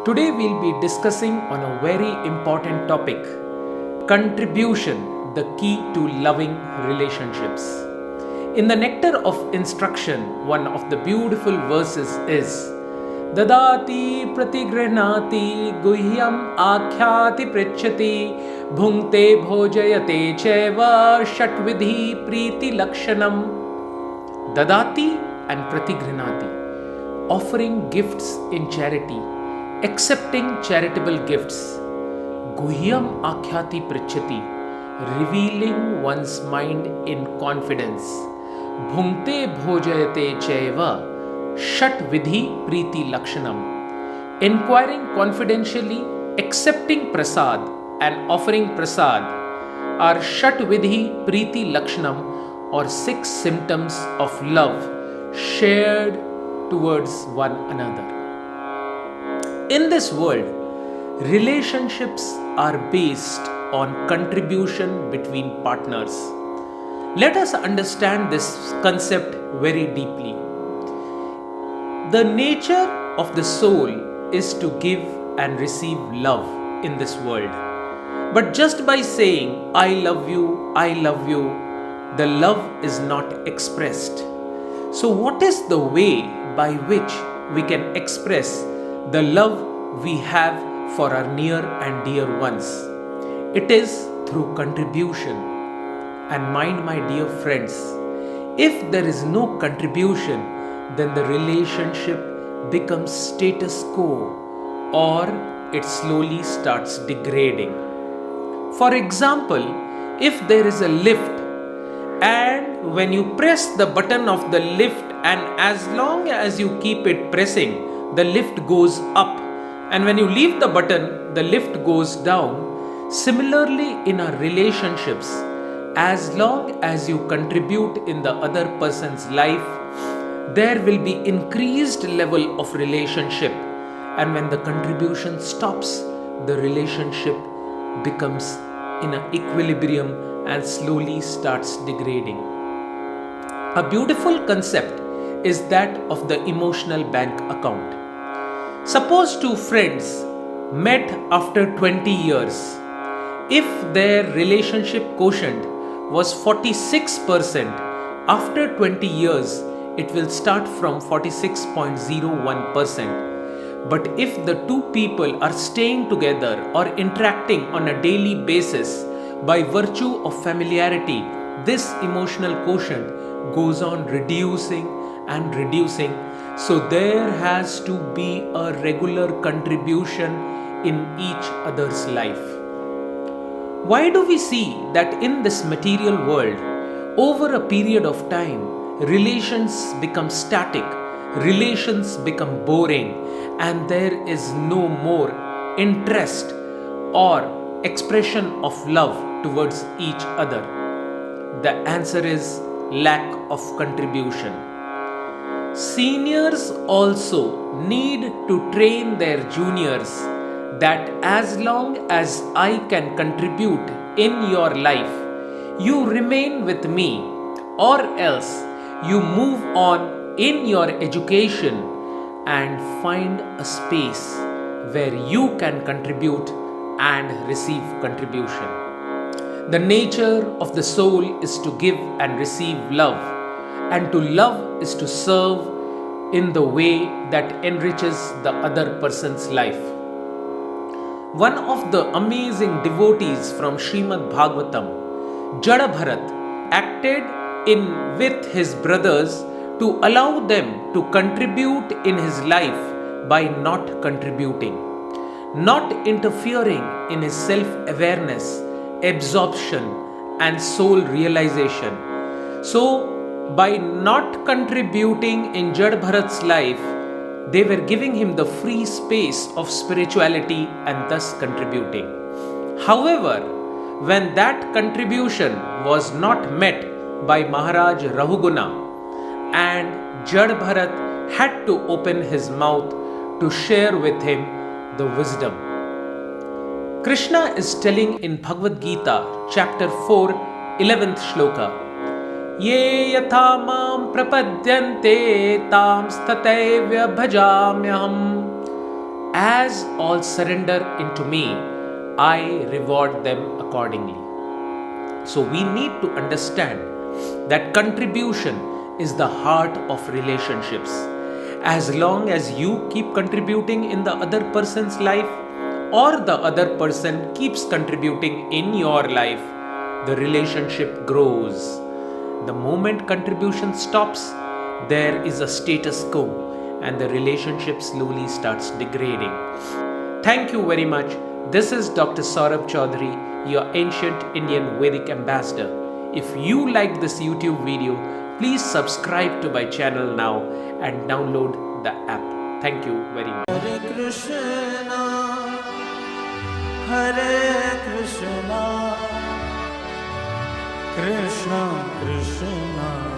Today we'll be discussing on a very important topic: contribution, the key to loving relationships. In the Nectar of Instruction, one of the beautiful verses is Dadati pratigrihnati guhyam akhyati pritchati bhunkte bhojayate cheva shatvidhi priti lakshanam. Dadati and pratigrihnati, offering gifts in charity, accepting charitable gifts. Guhyam akhyati pritchati, revealing one's mind in confidence. Bhunkte bhojayate chaiva shat vidhi priti lakshanam, inquiring confidentially, accepting prasad and offering prasad are shat vidhi priti lakshanam, or 6 symptoms of love shared towards one another. In this world, relationships are based on contribution between partners. Let us understand this concept very deeply. The nature of the soul is to give and receive love in this world. But just by saying, I love you, the love is not expressed. So what is the way by which we can express the love we have for our near and dear ones? It is through contribution. And mind, my dear friends, if there is no contribution, then the relationship becomes status quo, or it slowly starts degrading. For example, if there is a lift, and when you press the button of the lift, and as long as you keep it pressing, the lift goes up, and when you leave the button, the lift goes down. Similarly, in our relationships, as long as you contribute in the other person's life, there will be increased level of relationship, and when the contribution stops, the relationship becomes in an equilibrium and slowly starts degrading. A beautiful concept is that of the emotional bank account. Suppose two friends met after 20 years. If their relationship quotient was 46%, after 20 years, it will start from 46.01%. But if the two people are staying together or interacting on a daily basis, by virtue of familiarity, this emotional quotient goes on reducing and reducing. So there has to be a regular contribution in each other's life. Why do we see that in this material world, over a period of time, relations become static, relations become boring, and there is no more interest or expression of love towards each other? The answer is lack of contribution. Seniors also need to train their juniors that as long as I can contribute in your life, you remain with me, or else you move on in your education and find a space where you can contribute and receive contribution. The nature of the soul is to give and receive love, and to love is to serve in the way that enriches the other person's life. One of the amazing devotees from Srimad Bhagavatam, Jada Bharat, acted in with his brothers to allow them to contribute in his life by not contributing, not interfering in his self-awareness, absorption and soul realization. So, by not contributing in Jada Bharat's life, they were giving him the free space of spirituality and thus contributing. However, when that contribution was not met by Maharaj Rahuguna, and Jada Bharat had to open his mouth to share with him the wisdom. Krishna is telling in Bhagavad Gita, chapter 4, 11th shloka, Ye yatha mam prapadyante tam statevya bhajamyaham As all surrender into me, I reward them accordingly. So we need to understand that contribution is the heart of relationships. As long as you keep contributing in the other person's life, or the other person keeps contributing in your life, the relationship grows. The moment contribution stops, there is a status quo and the relationship slowly starts degrading. Thank you very much. This is Dr. Saurabh Chaudhary, your ancient Indian Vedic ambassador. If you liked this YouTube video, please subscribe to my channel now and download the app. Thank you very much. Hare Krishna, Krishna Krishna